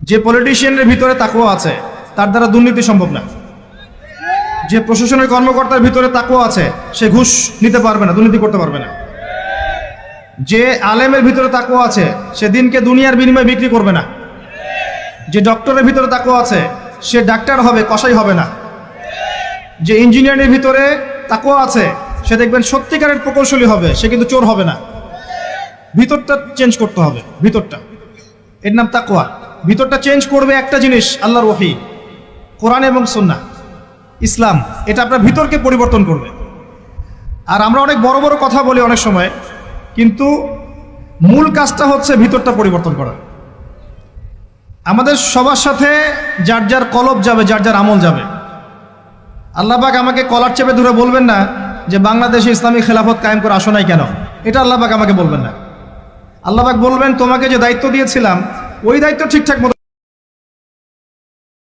যে পলিটিশিয়ানের ভিতরে তাকওয়া আছে তার দ্বারা দুর্নীতি সম্ভব না। যে প্রশাসনের কর্মকর্তার ভিতরে তাকওয়া আছে সে ঘুষ নিতে পারবে না, দুর্নীতি করতে পারবে না। যে আলেমের ভিতরে তাকওয়া আছে সে দিনকে দুনিয়ার বিনিময়ে বিক্রি করবে না। যে ডক্টরের ভিতরে তাকওয়া আছে সে ডাক্তার হবে, কসাই হবে না। যে ইঞ্জিনিয়ারের ভিতরে তাকওয়া আছে সে দেখবেন সত্যিকারের প্রকৌশলী হবে, সে কিন্তু চোর হবে না। ভিতরটা চেঞ্জ করতে হবে, ভিতরটা, এর নাম তাকওয়া। ভিতরটা চেঞ্জ করবে একটা জিনিস, আল্লাহর ওহী, কোরআন এবং সুন্নাহ, ইসলাম। এটা আপনার ভিতরকে পরিবর্তন করবে। আর আমরা অনেক বড় বড় কথা বলি অনেক সময়, কিন্তু মূল কাজটা হচ্ছে ভিতরটা পরিবর্তন করা। আমাদের সবার সাথে যার যার কলব যাবে, যার যার আমল যাবে। আল্লাহ পাক আমাকে কলার চেপে ধরে বলবেন না যে বাংলাদেশে ইসলামী খেলাফত কায়েম করে আসো নাই কেন, এটা আল্লাহ পাক আমাকে বলবেন না। আল্লাহ পাক বলবেন তোমাকে যে দায়িত্ব দিয়েছিলাম ওই দায়িত্ব ঠিকঠাক মতো